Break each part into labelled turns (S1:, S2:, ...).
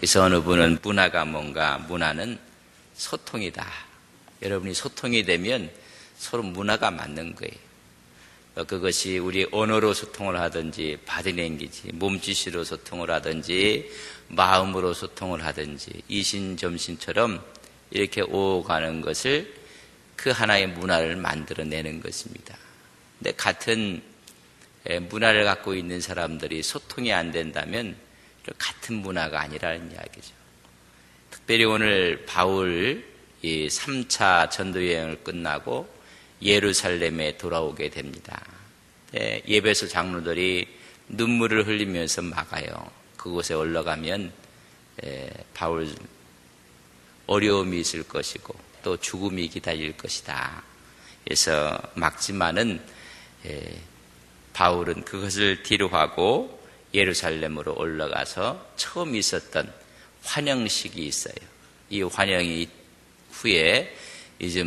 S1: 그래서 어느 분은 문화가 뭔가, 문화는 소통이다. 여러분이 소통이 되면 서로 문화가 맞는 거예요. 그것이 우리 언어로 소통을 하든지 바디랭귀지, 몸짓으로 소통을 하든지 마음으로 소통을 하든지 이신점신처럼 이렇게 오가는 것을 그 하나의 문화를 만들어내는 것입니다. 근데 같은 문화를 갖고 있는 사람들이 소통이 안 된다면 같은 문화가 아니라는 이야기죠. 특별히 오늘 바울 이 3차 전도여행을 끝나고 예루살렘에 돌아오게 됩니다. 예배소 장로들이 눈물을 흘리면서 막아요. 그곳에 올라가면 바울 어려움이 있을 것이고 또 죽음이 기다릴 것이다. 그래서 막지만은 바울은 그것을 뒤로하고 예루살렘으로 올라가서 처음 있었던 환영식이 있어요. 이 환영이 후에 이제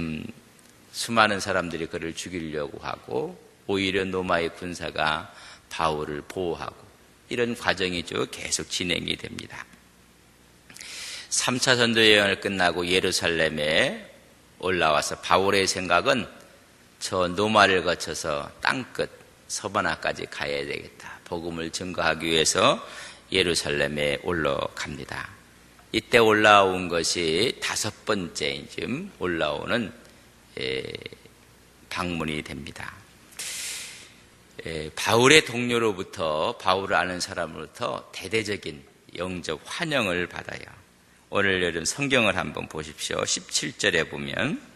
S1: 수많은 사람들이 그를 죽이려고 하고 오히려 로마의 군사가 바울을 보호하고 이런 과정이 쭉 계속 진행이 됩니다. 3차 전도여행을 끝나고 예루살렘에 올라와서 바울의 생각은 저 노마를 거쳐서 땅끝 서바나까지 가야 되겠다. 복음을 증거하기 위해서 예루살렘에 올라갑니다. 이때 올라온 것이 5번째 지금 올라오는 방문이 됩니다. 바울의 동료로부터, 바울을 아는 사람으로부터 대대적인 영적 환영을 받아요. 오늘 여러분 성경을 한번 보십시오. 17절에 보면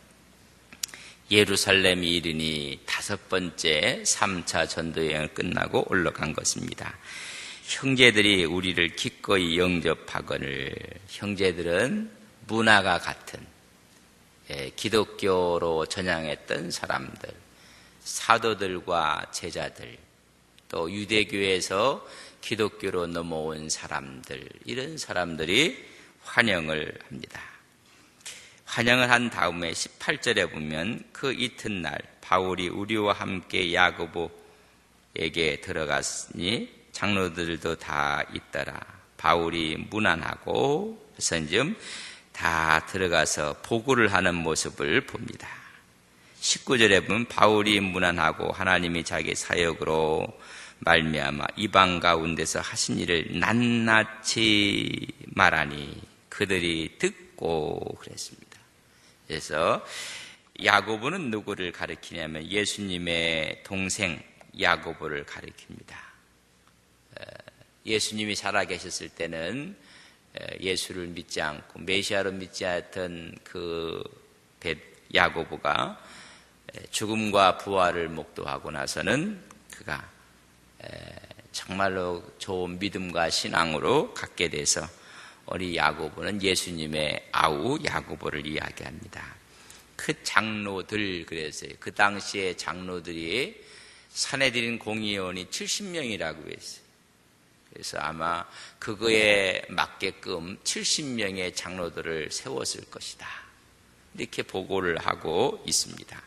S1: 예루살렘에 이르니 5번째 3차 전도여행을 끝나고 올라간 것입니다. 형제들이 우리를 기꺼이 영접하거늘. 형제들은 문화가 같은 기독교로 전향했던 사람들, 사도들과 제자들, 또 유대교에서 기독교로 넘어온 사람들, 이런 사람들이 환영을 합니다. 환영을 한 다음에 18절에 보면 그 이튿날 바울이 우리와 함께 야고보에게 들어갔으니 장로들도 다 있더라. 바울이 문안하고 선점 다 들어가서 보고를 하는 모습을 봅니다. 19절에 보면 바울이 문안하고 하나님이 자기 사역으로 말미암아 이방 가운데서 하신 일을 낱낱이 말하니 그들이 듣고 그랬습니다. 그래서 야고보는 누구를 가리키냐면 예수님의 동생 야고보를 가리킵니다. 예수님이 살아계셨을 때는 예수를 믿지 않고 메시아로 믿지 않던 그 야고보가 죽음과 부활을 목도하고 나서는 그가 정말로 좋은 믿음과 신앙으로 갖게 돼서 우리 야고보는 예수님의 아우 야고보를 이야기합니다. 그 장로들, 그래서 그 당시에 장로들이 사내들인 공의원이 70명이라고 했어요. 그래서 아마 그거에 맞게끔 70명의 장로들을 세웠을 것이다. 이렇게 보고를 하고 있습니다.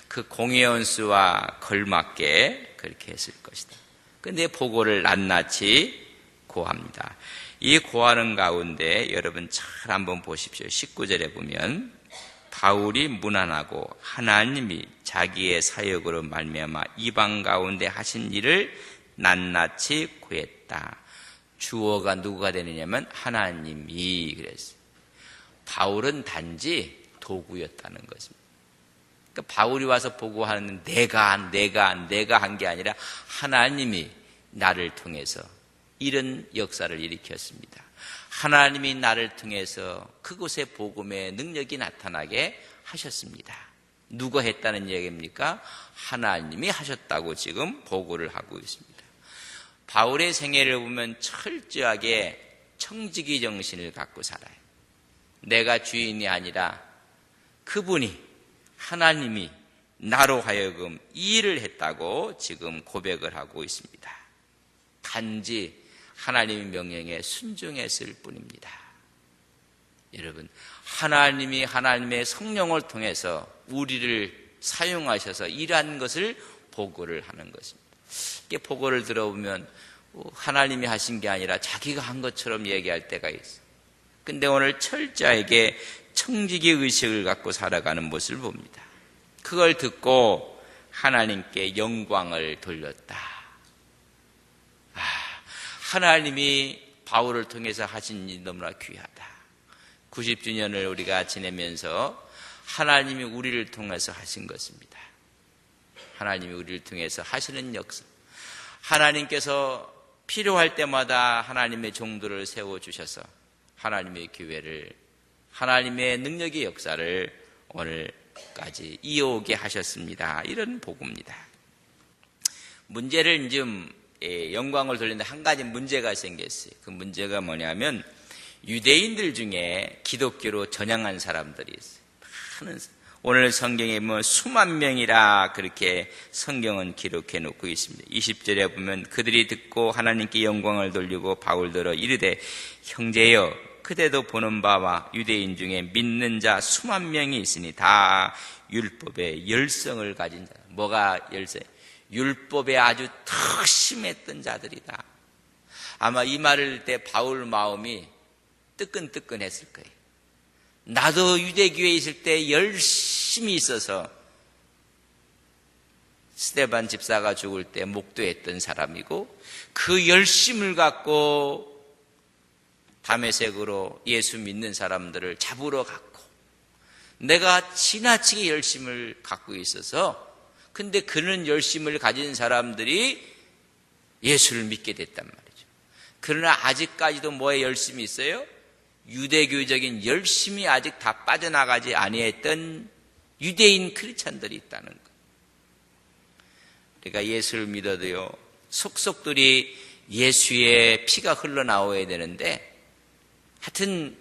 S1: 그 공의원 수와 걸맞게 그렇게 했을 것이다. 근데 보고를 낱낱이 고합니다. 이 고하는 가운데 여러분 잘 한번 보십시오. 19절에 보면 바울이 문안하고 하나님이 자기의 사역으로 말미암아 이방 가운데 하신 일을 낱낱이 구했다. 주어가 누가 되느냐면 하나님이 그랬어요. 바울은 단지 도구였다는 것입니다. 그러니까 바울이 와서 보고하는 내가 한 게 아니라 하나님이 나를 통해서 이런 역사를 일으켰습니다. 하나님이 나를 통해서 그곳의 복음의 능력이 나타나게 하셨습니다. 누가 했다는 얘기입니까? 하나님이 하셨다고 지금 보고를 하고 있습니다. 바울의 생애를 보면 철저하게 청지기 정신을 갖고 살아요. 내가 주인이 아니라 그분이, 하나님이 나로 하여금 이 일을 했다고 지금 고백을 하고 있습니다. 단지 하나님의 명령에 순종했을 뿐입니다. 여러분, 하나님이 하나님의 성령을 통해서 우리를 사용하셔서 일한 것을 보고를 하는 것입니다. 이게 보고를 들어보면 하나님이 하신 게 아니라 자기가 한 것처럼 얘기할 때가 있어요. 근데 오늘 철저하게 청지기 의식을 갖고 살아가는 모습을 봅니다. 그걸 듣고 하나님께 영광을 돌렸다. 하나님이 바울을 통해서 하신 일이 너무나 귀하다. 90주년을 우리가 지내면서 하나님이 우리를 통해서 하신 것입니다. 하나님이 우리를 통해서 하시는 역사. 하나님께서 필요할 때마다 하나님의 종들을 세워주셔서 하나님의 교회를, 하나님의 능력의 역사를 오늘까지 이어오게 하셨습니다. 이런 복음입니다. 문제를 좀 영광을 돌리는데 한 가지 문제가 생겼어요. 그 문제가 뭐냐면 유대인들 중에 기독교로 전향한 사람들이 있어요. 오늘 성경에 보면 수만 명이라 그렇게 성경은 기록해 놓고 있습니다. 20절에 보면 그들이 듣고 하나님께 영광을 돌리고 바울더러 이르되 형제여 그대도 보는 바와 유대인 중에 믿는 자 수만 명이 있으니 다 율법의 열성을 가진 자. 뭐가 열성? 율법에 아주 특심했던 자들이다. 아마 이 말을 할 때 바울 마음이 뜨끈뜨끈했을 거예요. 나도 유대교회에 있을 때 열심히 있어서 스데반 집사가 죽을 때 목도했던 사람이고 그 열심을 갖고 다메섹으로 예수 믿는 사람들을 잡으러 갔고 내가 지나치게 열심을 갖고 있어서 근데 그런 열심을 가진 사람들이 예수를 믿게 됐단 말이죠. 그러나 아직까지도 뭐에 열심이 있어요? 유대교적인 열심이 아직 다 빠져나가지 아니했던 유대인 크리스찬들이 있다는 것. 그러니까 예수를 믿어도요 속속들이 예수의 피가 흘러나와야 되는데 하여튼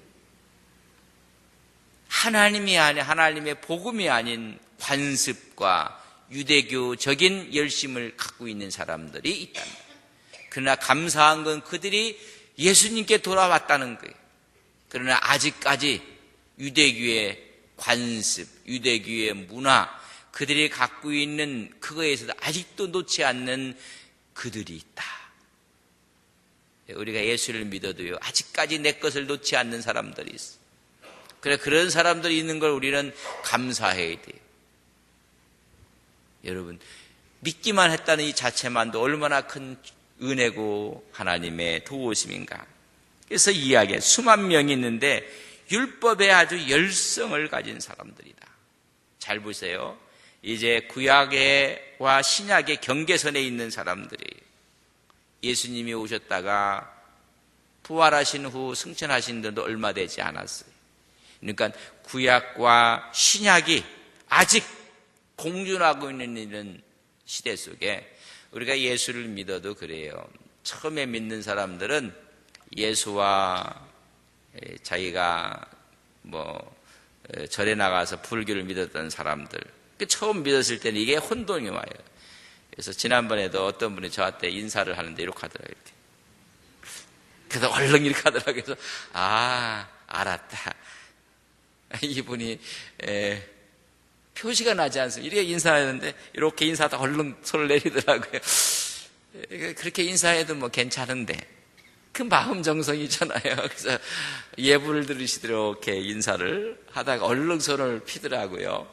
S1: 하나님이 아닌 하나님의 복음이 아닌 관습과 유대교적인 열심을 갖고 있는 사람들이 있다는 거예요. 그러나 감사한 건 그들이 예수님께 돌아왔다는 거예요. 그러나 아직까지 유대교의 관습, 유대교의 문화, 그들이 갖고 있는 그거에서도 아직도 놓지 않는 그들이 있다. 우리가 예수를 믿어도요 아직까지 내 것을 놓지 않는 사람들이 있어. 그래 그런 사람들이 있는 걸 우리는 감사해야 돼요. 여러분 믿기만 했다는 이 자체만도 얼마나 큰 은혜고 하나님의 도우심인가. 그래서 이야기해 수만 명이 있는데 율법에 아주 열성을 가진 사람들이다. 잘 보세요. 이제 구약과 신약의 경계선에 있는 사람들이에요. 예수님이 오셨다가 부활하신 후 승천하신 데도 얼마 되지 않았어요. 그러니까 구약과 신약이 아직 공존하고 있는 이런 시대 속에 우리가 예수를 믿어도 그래요. 처음에 믿는 사람들은 예수와 자기가 절에 나가서 불교를 믿었던 사람들, 처음 믿었을 때는 이게 혼돈이 와요. 그래서 지난번에도 어떤 분이 저한테 인사를 하는데 이렇게 하더라고요. 이렇게. 그래서 얼른 이렇게 하더라고요. 그래서 알았다. 이분이 표시가 나지 않습니다. 이렇게 인사하는데 이렇게 인사하다 얼른 손을 내리더라고요. 그렇게 인사해도 괜찮은데 그 마음 정성이잖아요. 그래서 예불을 들으시도록 이렇게 인사를 하다가 얼른 손을 피더라고요.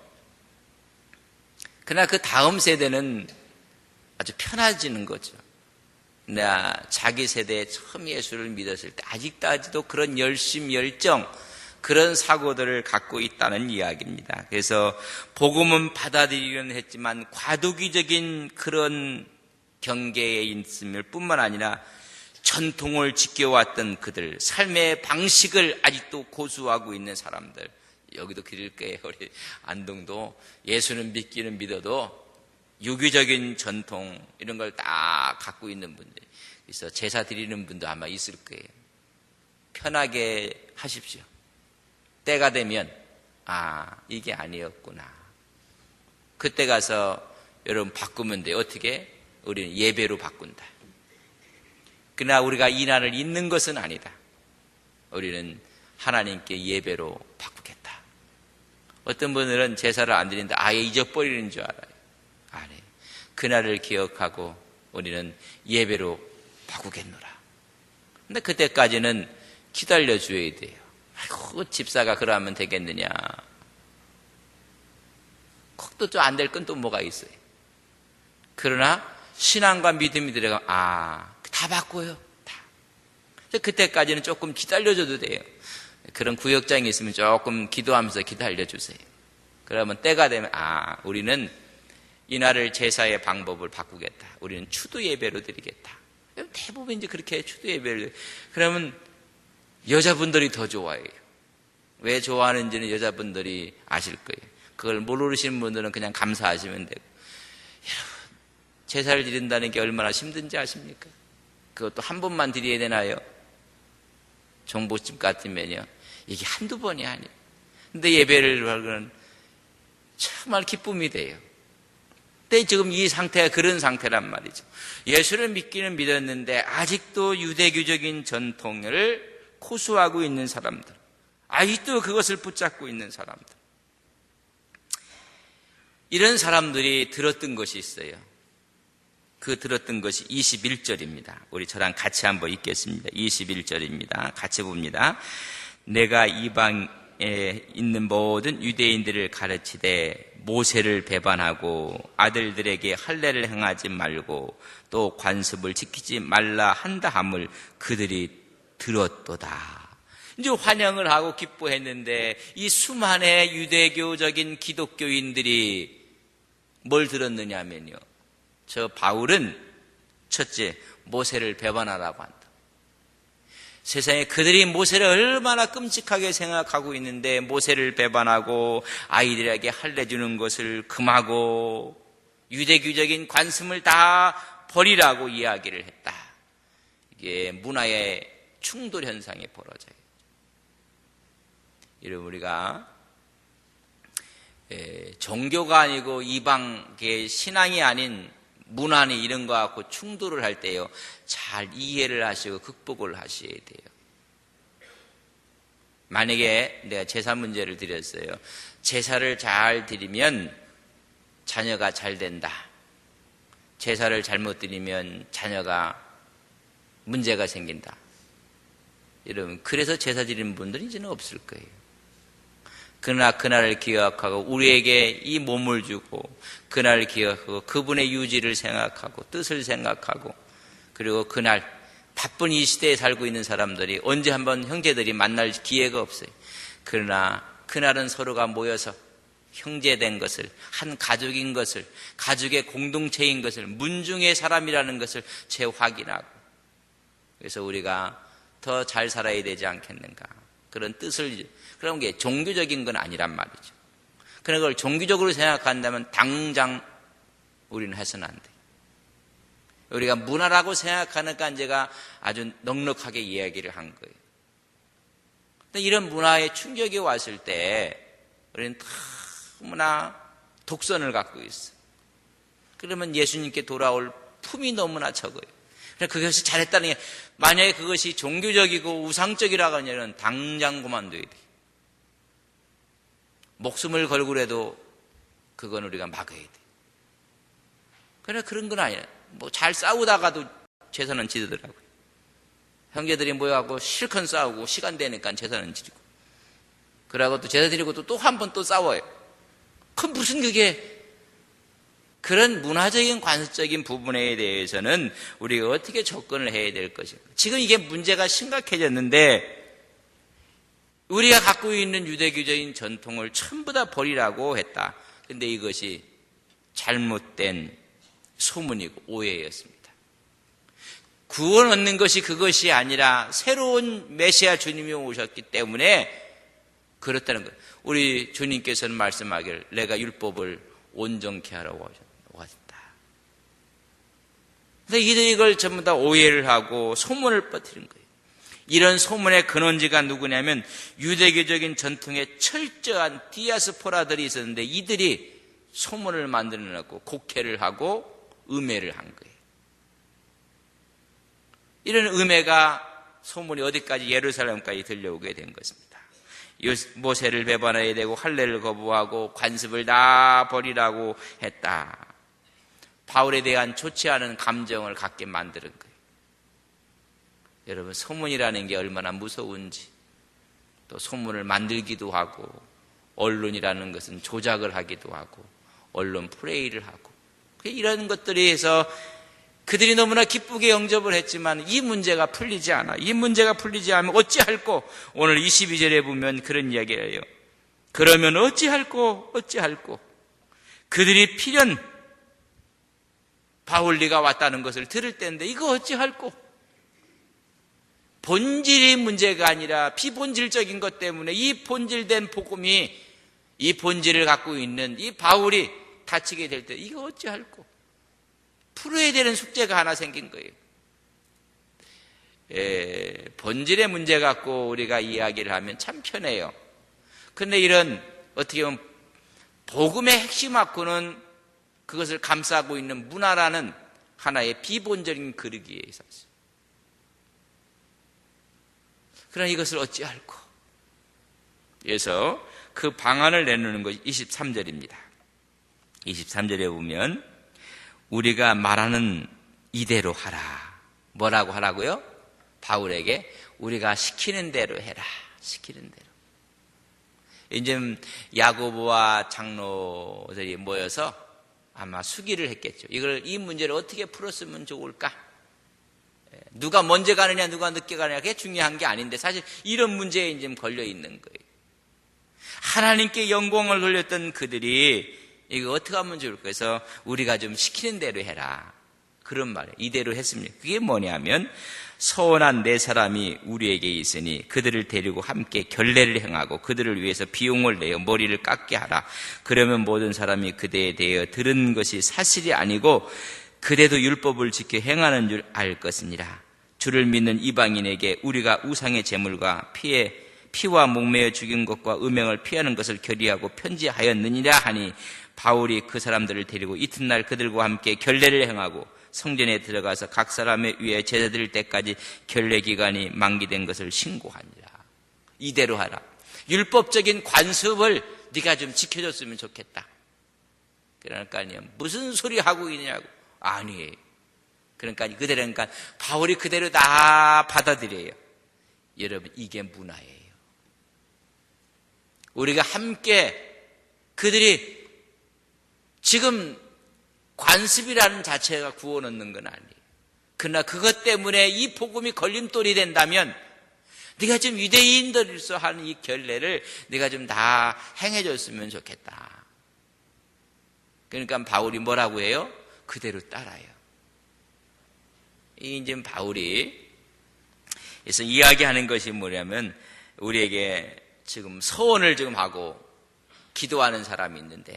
S1: 그러나 그 다음 세대는 아주 편해지는 거죠. 내가 자기 세대에 처음 예수를 믿었을 때 아직도 그런 열심, 열정, 그런 사고들을 갖고 있다는 이야기입니다. 그래서 복음은 받아들이려는 했지만 과도기적인 그런 경계에 있음을 뿐만 아니라 전통을 지켜왔던 그들, 삶의 방식을 아직도 고수하고 있는 사람들, 여기도 그럴 거예요. 우리 안동도 예수는 믿기는 믿어도 유교적인 전통 이런 걸 다 갖고 있는 분들, 그래서 제사 드리는 분도 아마 있을 거예요. 편하게 하십시오. 때가 되면 이게 아니었구나. 그때 가서 여러분 바꾸면 돼요. 어떻게? 우리는 예배로 바꾼다. 그러나 우리가 이 난을 잊는 것은 아니다. 우리는 하나님께 예배로 바꾸겠다. 어떤 분들은 제사를 안 드리는데 아예 잊어버리는 줄 알아요. 아니에요. 그날을 기억하고 우리는 예배로 바꾸겠노라. 근데 그때까지는 기다려줘야 돼요. 집사가 그러면 되겠느냐. 또 안 될 건 또 뭐가 있어요. 그러나 신앙과 믿음이 들어가면 다 바꿔요. 다. 그때까지는 조금 기다려줘도 돼요. 그런 구역장이 있으면 조금 기도하면서 기다려주세요. 그러면 때가 되면 우리는 이날을 제사의 방법을 바꾸겠다. 우리는 추도 예배로 드리겠다. 대부분 이제 그렇게 추도 예배를. 그러면 여자분들이 더 좋아해요. 왜 좋아하는지는 여자분들이 아실 거예요. 그걸 모르시는 분들은 그냥 감사하시면 되고. 여러분, 제사를 드린다는 게 얼마나 힘든지 아십니까? 그것도 한 번만 드려야 되나요? 종보집 같으면요. 이게 한두 번이 아니에요. 근데 예배를 하면 정말 기쁨이 돼요. 근데 지금 이 상태가 그런 상태란 말이죠. 예수를 믿기는 믿었는데 아직도 유대교적인 전통을 고수하고 있는 사람들, 아직도 그것을 붙잡고 있는 사람들, 이런 사람들이 들었던 것이 있어요. 그 들었던 것이 21절입니다. 우리 저랑 같이 한번 읽겠습니다. 21절입니다. 같이 봅니다. 내가 이방에 있는 모든 유대인들을 가르치되 모세를 배반하고 아들들에게 할례를 행하지 말고 또 관습을 지키지 말라 한다 함을 그들이 들었도다. 이제 환영을 하고 기뻐했는데 이 수많은 유대교적인 기독교인들이 뭘 들었느냐 하면요. 저 바울은 첫째, 모세를 배반하라고 한다. 세상에 그들이 모세를 얼마나 끔찍하게 생각하고 있는데 모세를 배반하고 아이들에게 할례 주는 것을 금하고 유대교적인 관습을 다 버리라고 이야기를 했다. 이게 문화의 충돌 현상이 벌어져요. 여러분, 우리가 종교가 아니고 이방계 신앙이 아닌 문화니 이런 거 갖고 충돌을 할 때요, 잘 이해를 하시고 극복을 하셔야 돼요. 만약에 내가 제사 문제를 드렸어요. 제사를 잘 드리면 자녀가 잘 된다. 제사를 잘못 드리면 자녀가 문제가 생긴다. 여러분, 그래서 제사 드리는 분들이 이제는 없을 거예요. 그러나 그날을 기억하고 우리에게 이 몸을 주고 그날을 기억하고 그분의 유지를 생각하고 뜻을 생각하고 그리고 그날 바쁜 이 시대에 살고 있는 사람들이 언제 한번 형제들이 만날 기회가 없어요. 그러나 그날은 서로가 모여서 형제된 것을, 한 가족인 것을, 가족의 공동체인 것을, 문중의 사람이라는 것을 재확인하고, 그래서 우리가 더 잘 살아야 되지 않겠는가, 그런 뜻을, 그런 게 종교적인 건 아니란 말이죠. 그런 걸 종교적으로 생각한다면 당장 우리는 해서는 안 돼요. 우리가 문화라고 생각하니까 제가 아주 넉넉하게 이야기를 한 거예요. 근데 이런 문화에 충격이 왔을 때 우리는 너무나 독선을 갖고 있어요. 그러면 예수님께 돌아올 품이 너무나 적어요. 그래서 그것이 잘했다는 게, 만약에 그것이 종교적이고 우상적이라고 하면 당장 그만둬야 돼요. 목숨을 걸고라도 그건 우리가 막아야 돼요. 그러나 그런 건 아니에요. 뭐 잘 싸우다가도 제사는 지르더라고요. 형제들이 모여갖고 실컷 싸우고 시간 되니까 제사는 지르고, 그러고 또 제사 드리고 또 한 번 또 싸워요. 그 무슨 그게, 그런 문화적인 관습적인 부분에 대해서는 우리가 어떻게 접근을 해야 될 것인가. 지금 이게 문제가 심각해졌는데 우리가 갖고 있는 유대교적인 전통을 전부 다 버리라고 했다. 근데 이것이 잘못된 소문이고 오해였습니다. 구원 얻는 것이 그것이 아니라 새로운 메시아 주님이 오셨기 때문에 그렇다는 거예요. 우리 주님께서는 말씀하기를 내가 율법을 온전케 하라고 하셨다. 근데 이들이 이걸 전부 다 오해를 하고 소문을 퍼뜨린 거예요. 이런 소문의 근원지가 누구냐면 유대교적인 전통에 철저한 디아스포라들이 있었는데 이들이 소문을 만들어 놓고 곡해를 하고 음해를 한 거예요. 이런 음해가 소문이 어디까지 예루살렘까지 들려오게 된 것입니다. 모세를 배반해야 되고 할례를 거부하고 관습을 다 버리라고 했다. 바울에 대한 좋지 않은 감정을 갖게 만드는 거예요. 여러분, 소문이라는 게 얼마나 무서운지, 또 소문을 만들기도 하고, 언론이라는 것은 조작을 하기도 하고, 언론 플레이를 하고, 이런 것들에 해서 그들이 너무나 기쁘게 영접을 했지만 이 문제가 풀리지 않아. 이 문제가 풀리지 않으면 어찌할꼬? 오늘 22절에 보면 그런 이야기를 해요. 그러면 어찌할꼬? 그들이 필연 바울리가 왔다는 것을 들을 때인데 이거 어찌할꼬? 본질이 문제가 아니라 비본질적인 것 때문에 이 본질된 복음이, 이 본질을 갖고 있는 이 바울이 다치게 될 때 이거 어찌할꼬? 풀어야 되는 숙제가 하나 생긴 거예요. 본질의 문제 갖고 우리가 이야기를 하면 참 편해요. 그런데 이런 어떻게 보면 복음의 핵심 갖고는 그것을 감싸고 있는 문화라는 하나의 비본적인 그릇이에요. 사실. 그러나 이것을 어찌할꼬? 그래서 그 방안을 내놓는 것이 23절입니다. 23절에 보면 우리가 말하는 이대로 하라. 뭐라고 하라고요? 바울에게 우리가 시키는 대로 해라. 시키는 대로. 이제 야고보와 장로들이 모여서 아마 수기를 했겠죠. 이 문제를 어떻게 풀었으면 좋을까? 누가 먼저 가느냐, 누가 늦게 가느냐, 그게 중요한 게 아닌데 사실 이런 문제에 이제 걸려 있는 거예요. 하나님께 영광을 돌렸던 그들이 이거 어떻게 하면 좋을까? 그래서 우리가 좀 시키는 대로 해라. 그런 말이에요. 이대로 했습니다. 그게 뭐냐면 서원한 네 사람이 우리에게 있으니 그들을 데리고 함께 결례를 행하고 그들을 위해서 비용을 내어 머리를 깎게 하라. 그러면 모든 사람이 그대에 대하여 들은 것이 사실이 아니고 그대도 율법을 지켜 행하는 줄 알 것이니라. 주를 믿는 이방인에게 우리가 우상의 제물과 피와 목매어 죽인 것과 음행을 피하는 것을 결의하고 편지하였느니라 하니 바울이 그 사람들을 데리고 이튿날 그들과 함께 결례를 행하고 성전에 들어가서 각 사람의 위에 제사 드릴 때까지 결례 기간이 만기된 것을 신고하니라. 이대로 하라. 율법적인 관습을 네가 좀 지켜줬으면 좋겠다. 그러니까 무슨 소리 하고 있냐고. 아니에요. 그러니까 바울이 그대로 다 받아들여요. 여러분, 이게 문화예요. 우리가 함께 그들이 지금 관습이라는 자체가 구원 얻는 건 아니에요. 그러나 그것 때문에 이 복음이 걸림돌이 된다면 네가 좀 유대인들로서 하는 이 결례를 네가 좀 다 행해줬으면 좋겠다. 그러니까 바울이 뭐라고 해요? 그대로 따라요. 이제 바울이 그래서 이야기하는 것이 뭐냐면 우리에게 지금 서원을 지금 하고 기도하는 사람이 있는데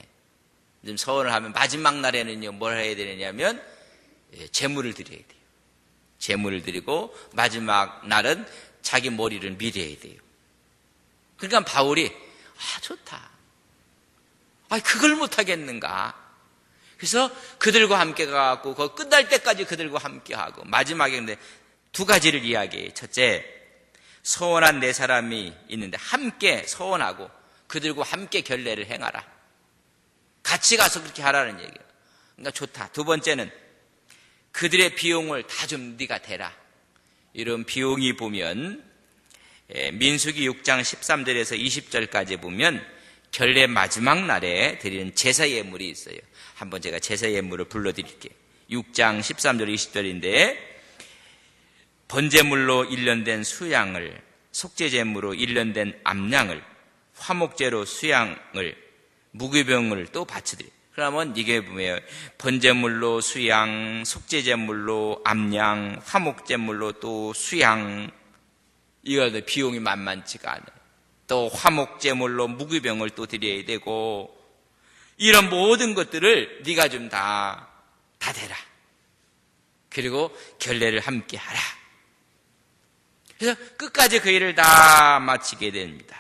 S1: 지금 서원을 하면 마지막 날에는요 뭘 해야 되느냐면 제물을 드려야 돼요. 제물을 드리고 마지막 날은 자기 머리를 밀어야 돼요. 그러니까 바울이 좋다. 그걸 못하겠는가? 그래서 그들과 함께 가고 그 끝날 때까지 그들과 함께 하고 마지막에 근데 두 가지를 이야기해요. 첫째, 서원한 네 사람이 있는데 함께 서원하고 그들과 함께 결례를 행하라. 같이 가서 그렇게 하라는 얘기예요. 그러니까 좋다. 두 번째는 그들의 비용을 다 좀 네가 대라. 이런 비용이 보면 민수기 6장 13절에서 20절까지 보면 결례 마지막 날에 드리는 제사 예물이 있어요. 한번 제가 제사 예물을 불러드릴게요. 6장 13절 20절인데 번제물로 1년 된 수양을, 속죄제물로 1년 된 암양을, 화목제로 수양을, 무교병을 또 바쳐드려요. 그러면 이게 보면 번제물로 수양, 속죄제물로 암양, 화목제물로 또 수양, 이거 비용이 만만치가 않아요. 또 화목제물로 무교병을 또 드려야 되고 이런 모든 것들을 네가 좀 다 대라. 그리고 결례를 함께 하라. 그래서 끝까지 그 일을 다 마치게 됩니다.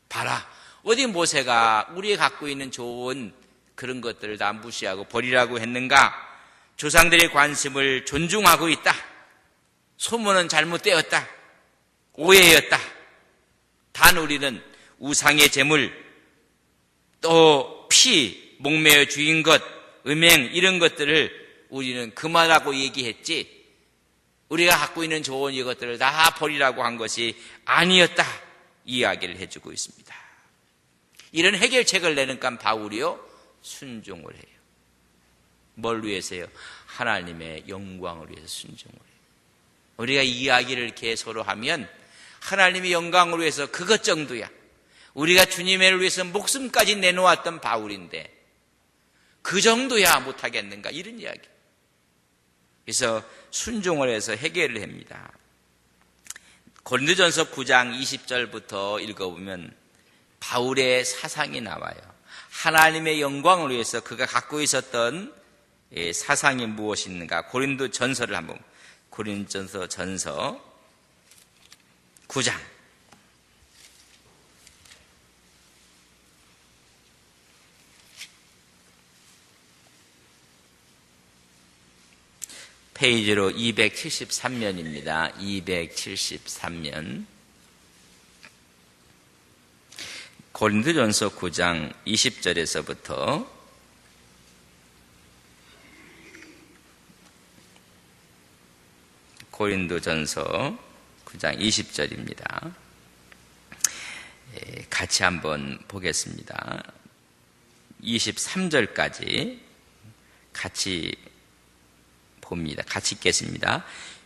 S1: 봐라. 어디 모세가 우리가 갖고 있는 좋은 그런 것들을 다 무시하고 버리라고 했는가? 조상들의 관심을 존중하고 있다. 소문은 잘못되었다. 오해였다. 단 우리는 우상의 제물, 또 피, 목매어 죽인 것, 음행 이런 것들을 우리는 그만하고 얘기했지 우리가 갖고 있는 좋은 이것들을 다 버리라고 한 것이 아니었다. 이야기를 해주고 있습니다. 이런 해결책을 내니까 바울이요 순종을 해요. 뭘 위해서요? 하나님의 영광을 위해서 순종을 해요. 우리가 이야기를 이렇게 서로 하면 하나님의 영광을 위해서 그것 정도야. 우리가 주님을 위해서 목숨까지 내놓았던 바울인데 그 정도야 못하겠는가, 이런 이야기. 그래서 순종을 해서 해결을 합니다. 고린도전서 9장 20절부터 읽어보면 바울의 사상이 나와요. 하나님의 영광을 위해서 그가 갖고 있었던 사상이 무엇인가. 고린도전서를 한번, 고린도전서 9장 페이지로 273면입니다. 273면. 고린도전서 9장 20절에서부터 고린도전서 9장 20절입니다. 같이 한번 보겠습니다. 23절까지 같이 봅니다. 같이 읽겠습니다.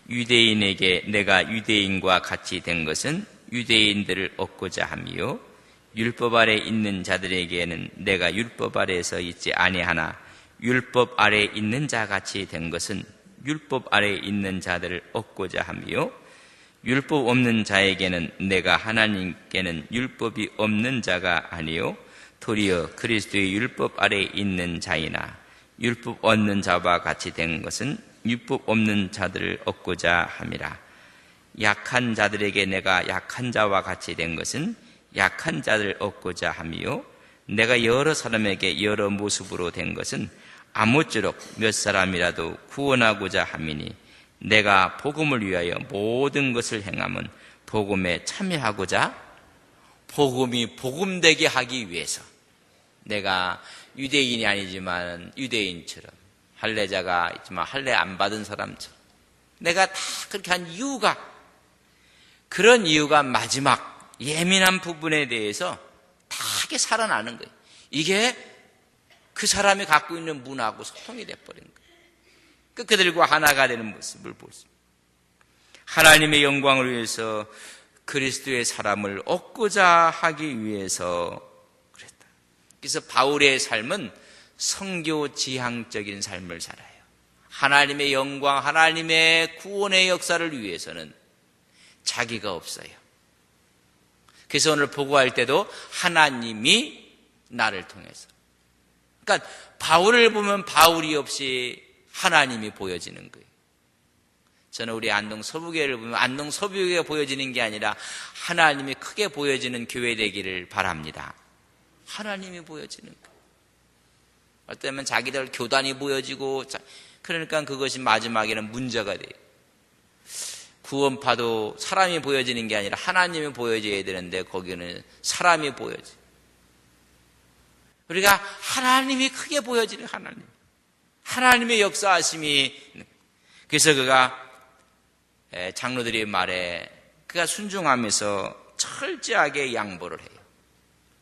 S1: 유대인에게 내가 유대인과 같이 된 것은 유대인들을 얻고자 함이요 율법 아래 있는 자들에게는 내가 율법 아래에서 있지 아니하나 율법 아래 있는 자 같이 된 것은 율법 아래 있는 자들을 얻고자 함이요 율법 없는 자에게는 내가 하나님께는 율법이 없는 자가 아니요 도리어 그리스도의 율법 아래 있는 자이나 율법 얻는 자와 같이 된 것은 율법 없는 자들을 얻고자 함이라. 약한 자들에게 내가 약한 자와 같이 된 것은 약한 자를 얻고자 함이요 내가 여러 사람에게 여러 모습으로 된 것은 아무쪼록 몇 사람이라도 구원하고자 함이니 내가 복음을 위하여 모든 것을 행함은 복음에 참여하고자, 복음이 복음되게 하기 위해서, 내가 유대인이 아니지만 유대인처럼, 할례자가 있지만 할례 안 받은 사람처럼 내가 다 그렇게 한 이유가, 그런 이유가 마지막 예민한 부분에 대해서 다 이렇게 살아나는 거예요. 이게 그 사람이 갖고 있는 문화하고 소통이 돼버린 거예요. 그들과 하나가 되는 모습을 보십니다. 하나님의 영광을 위해서 그리스도의 사람을 얻고자 하기 위해서 그랬다. 그래서 바울의 삶은 선교지향적인 삶을 살아요. 하나님의 영광, 하나님의 구원의 역사를 위해서는 자기가 없어요. 그래서 오늘 보고할 때도 하나님이 나를 통해서, 그러니까 바울을 보면 바울이 없이 하나님이 보여지는 거예요. 저는 우리 안동 서부교회를 보면 안동 서부교회가 보여지는 게 아니라 하나님이 크게 보여지는 교회 되기를 바랍니다. 하나님이 보여지는 거예요. 어떨 때면 자기들 교단이 보여지고, 그러니까 그것이 마지막에는 문제가 돼요. 구원파도 사람이 보여지는 게 아니라 하나님이 보여져야 되는데 거기는 사람이 보여져요. 우리가 하나님이 크게 보여지는 하나님의 역사하심이, 그래서 그가 장로들의 말에 그가 순종하면서 철저하게 양보를 해요.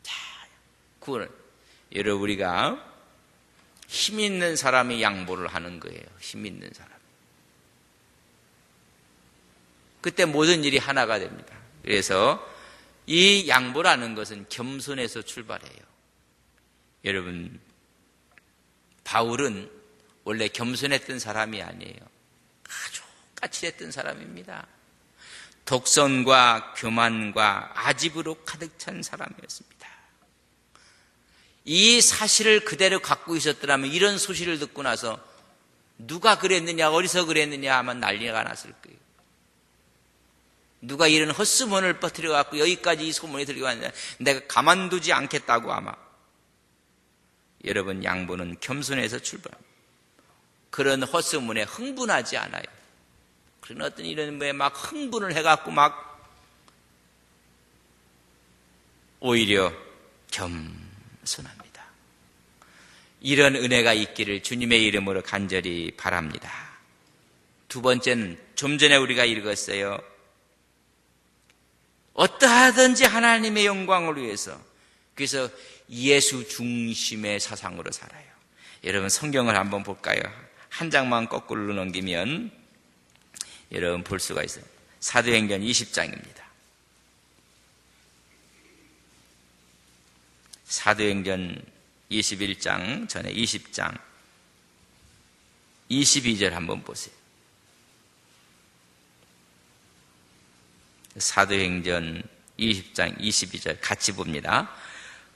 S1: 자, 구원을. 여러분, 우리가 힘 있는 사람이 양보를 하는 거예요. 힘 있는 사람. 그때 모든 일이 하나가 됩니다. 그래서 이 양보라는 것은 겸손에서 출발해요. 여러분, 바울은 원래 겸손했던 사람이 아니에요. 아주 까칠했던 사람입니다. 독선과 교만과 아집으로 가득 찬 사람이었습니다. 이 사실을 그대로 갖고 있었더라면 이런 소식을 듣고 나서 누가 그랬느냐, 어디서 그랬느냐 하면 난리가 났을 거예요. 누가 이런 헛소문을 퍼뜨려 갖고 여기까지 이 소문이 들려왔느냐, 내가 가만두지 않겠다고 아마. 여러분, 양보는 겸손해서 출발합니다. 그런 헛소문에 흥분하지 않아요. 그런 어떤 이런 거에 막 흥분을 해갖고 막 오히려 겸손합니다. 이런 은혜가 있기를 주님의 이름으로 간절히 바랍니다. 두 번째는 좀 전에 우리가 읽었어요. 어떠하든지 하나님의 영광을 위해서, 그래서 예수 중심의 사상으로 살아요. 여러분 성경을 한번 볼까요? 한 장만 거꾸로 넘기면 여러분 볼 수가 있어요. 사도행전 20장입니다. 사도행전 21장 전에 20장 22절 한번 보세요. 사도행전 20장 22절 같이 봅니다.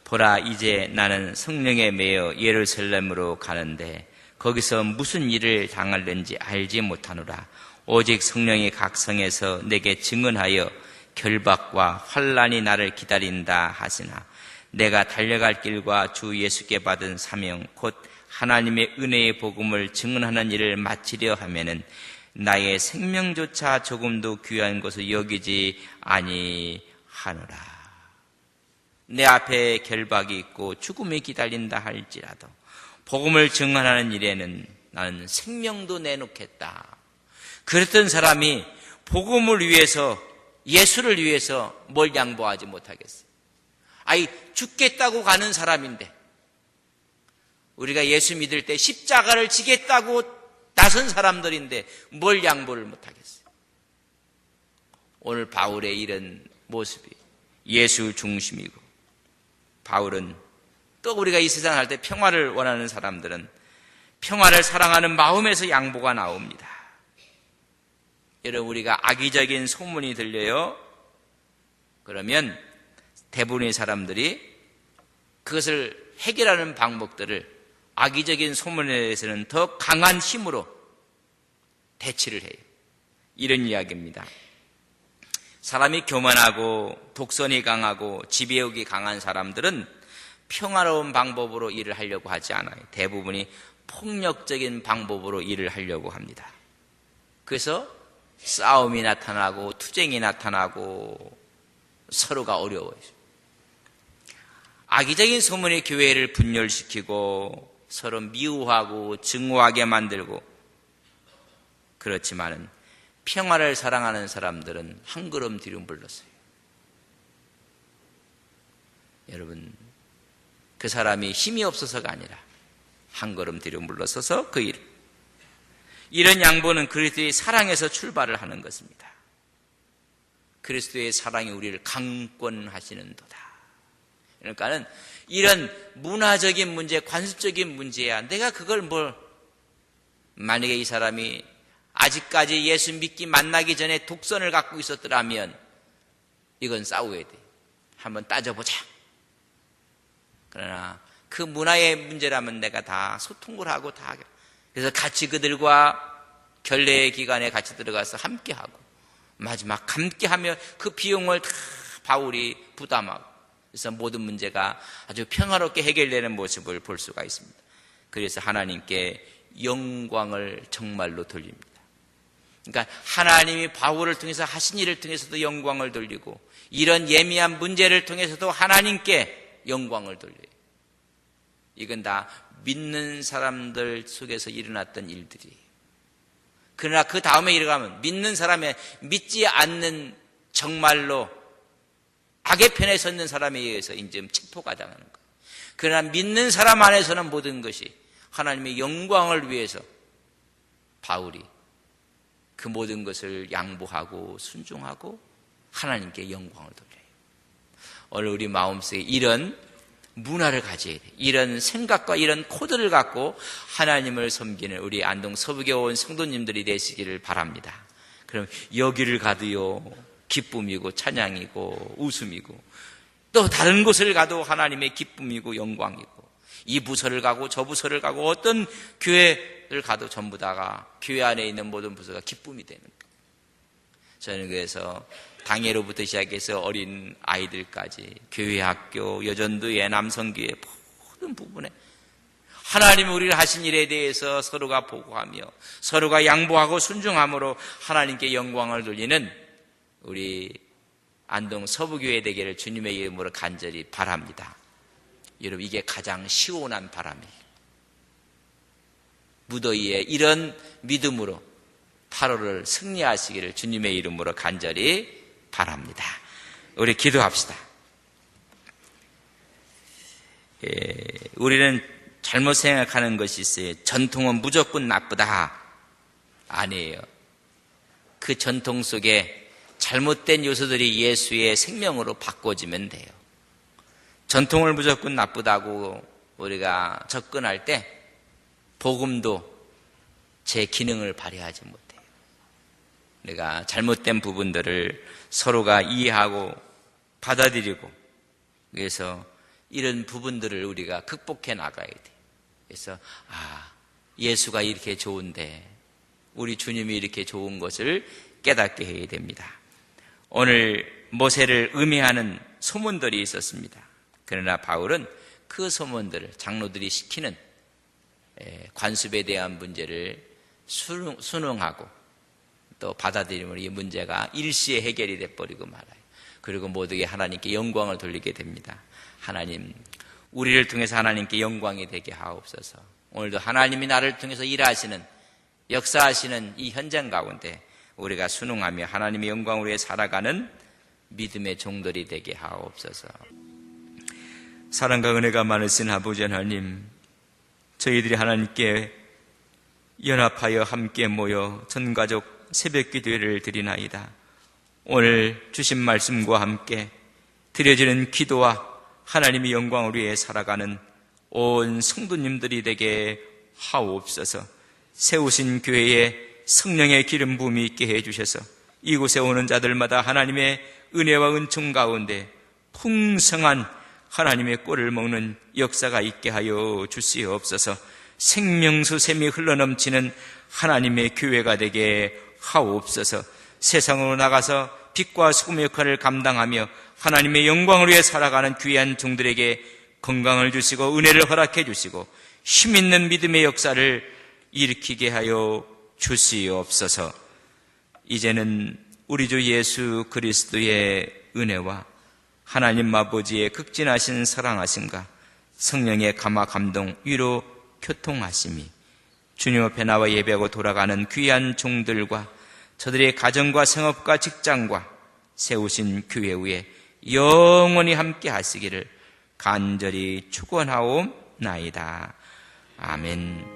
S1: 보라, 이제 나는 성령에 매여 예루살렘으로 가는데 거기서 무슨 일을 당할는지 알지 못하노라. 오직 성령이 각 성에서 내게 증언하여 결박과 환난이 나를 기다린다 하시나 내가 달려갈 길과 주 예수께 받은 사명 곧 하나님의 은혜의 복음을 증언하는 일을 마치려 하면은 나의 생명조차 조금도 귀한 것을 여기지 아니하노라. 내 앞에 결박이 있고 죽음이 기다린다 할지라도 복음을 증언하는 일에는 나는 생명도 내놓겠다. 그랬던 사람이 복음을 위해서, 예수를 위해서 뭘 양보하지 못하겠어요? 아니, 죽겠다고 가는 사람인데 우리가 예수 믿을 때 십자가를 지겠다고 나선 사람들인데 뭘 양보를 못하겠어요? 오늘 바울의 이런 모습이 예수 중심이고, 바울은 또 우리가 이 세상 할 때 평화를 원하는 사람들은 평화를 사랑하는 마음에서 양보가 나옵니다. 여러분, 우리가 악의적인 소문이 들려요. 그러면 대부분의 사람들이 그것을 해결하는 방법들을 악의적인 소문에 대해서는 더 강한 힘으로 대치를 해요. 이런 이야기입니다. 사람이 교만하고 독선이 강하고 지배욕이 강한 사람들은 평화로운 방법으로 일을 하려고 하지 않아요. 대부분이 폭력적인 방법으로 일을 하려고 합니다. 그래서 싸움이 나타나고 투쟁이 나타나고 서로가 어려워요. 악의적인 소문이 교회를 분열시키고 서로 미워하고 증오하게 만들고, 그렇지만은 평화를 사랑하는 사람들은 한 걸음 뒤로 물렀어요. 여러분, 그 사람이 힘이 없어서가 아니라 한 걸음 뒤로 물러서서 그 일, 이런 양보는 그리스도의 사랑에서 출발을 하는 것입니다. 그리스도의 사랑이 우리를 강권하시는도다. 그러니까는 이런 문화적인 문제, 관습적인 문제야 내가 그걸 만약에 이 사람이 아직까지 예수 믿기 만나기 전에 독선을 갖고 있었더라면 이건 싸워야 돼. 한번 따져보자. 그러나 그 문화의 문제라면 내가 다 소통을 하고 다, 그래서 같이 그들과 결례의 기간에 같이 들어가서 함께하고 마지막 함께하며 그 비용을 다 바울이 부담하고, 그래서 모든 문제가 아주 평화롭게 해결되는 모습을 볼 수가 있습니다. 그래서 하나님께 영광을 정말로 돌립니다. 그러니까 하나님이 바울을 통해서 하신 일을 통해서도 영광을 돌리고, 이런 예민한 문제를 통해서도 하나님께 영광을 돌려요. 이건 다 믿는 사람들 속에서 일어났던 일들이에요. 그러나 그 다음에 일어나면 믿는 사람의, 믿지 않는 정말로 악의 편에 섰는 사람에 의해서 이제 체포가 당하는 거예요. 그러나 믿는 사람 안에서는 모든 것이 하나님의 영광을 위해서 바울이 그 모든 것을 양보하고 순종하고 하나님께 영광을 돌려요. 오늘 우리 마음속에 이런 문화를 가져야 돼요. 이런 생각과 이런 코드를 갖고 하나님을 섬기는 우리 안동 서북에 온 성도님들이 되시기를 바랍니다. 그럼 여기를 가도요, 기쁨이고 찬양이고 웃음이고, 또 다른 곳을 가도 하나님의 기쁨이고 영광이고, 이 부서를 가고 저 부서를 가고 어떤 교회를 가도 전부 다가 교회 안에 있는 모든 부서가 기쁨이 되는 거예요. 저는 그래서 당예로부터 시작해서 어린 아이들까지 교회, 학교, 여전도회, 남성교회 모든 부분에 하나님이 우리를 하신 일에 대해서 서로가 보고하며 서로가 양보하고 순종함으로 하나님께 영광을 돌리는 우리 안동 서부교회 되기를 주님의 이름으로 간절히 바랍니다. 여러분, 이게 가장 시원한 바람이에요. 무더위에 이런 믿음으로 8월을 승리하시기를 주님의 이름으로 간절히 바랍니다. 우리 기도합시다. 우리는 잘못 생각하는 것이 있어요. 전통은 무조건 나쁘다. 아니에요. 그 전통 속에 잘못된 요소들이 예수의 생명으로 바꿔지면 돼요. 전통을 무조건 나쁘다고 우리가 접근할 때 복음도 제 기능을 발휘하지 못해요. 우리가 잘못된 부분들을 서로가 이해하고 받아들이고, 그래서 이런 부분들을 우리가 극복해 나가야 돼요. 그래서 예수가 이렇게 좋은데 우리 주님이 이렇게 좋은 것을 깨닫게 해야 됩니다. 오늘 모세를 음해하는 소문들이 있었습니다. 그러나 바울은 그 소문들을 장로들이 시키는 관습에 대한 문제를 순응하고 또 받아들이면 이 문제가 일시에 해결이 돼버리고 말아요. 그리고 모두에게 하나님께 영광을 돌리게 됩니다. 하나님, 우리를 통해서 하나님께 영광이 되게 하옵소서. 오늘도 하나님이 나를 통해서 일하시는, 역사하시는 이 현장 가운데 우리가 순응하며 하나님의 영광을 위해 살아가는 믿음의 종들이 되게 하옵소서. 사랑과 은혜가 많으신 아버지 하나님, 저희들이 하나님께 연합하여 함께 모여 전가족 새벽 기도회를 드리나이다. 오늘 주신 말씀과 함께 드려지는 기도와 하나님의 영광을 위해 살아가는 온 성도님들이 되게 하옵소서. 세우신 교회에 성령의 기름 부음이 있게 해주셔서 이곳에 오는 자들마다 하나님의 은혜와 은총 가운데 풍성한 하나님의 꼴을 먹는 역사가 있게 하여 주시옵소서. 생명수 샘이 흘러넘치는 하나님의 교회가 되게 하옵소서. 세상으로 나가서 빛과 소금의 역할을 감당하며 하나님의 영광을 위해 살아가는 귀한 종들에게 건강을 주시고 은혜를 허락해 주시고 힘있는 믿음의 역사를 일으키게 하여 주시옵소서. 이제는 우리 주 예수 그리스도의 은혜와 하나님 아버지의 극진하신 사랑하심과 성령의 감화 감동 위로 교통하심이 주님 앞에 나와 예배하고 돌아가는 귀한 종들과 저들의 가정과 생업과 직장과 세우신 교회 위에 영원히 함께 하시기를 간절히 축원하옵나이다. 아멘.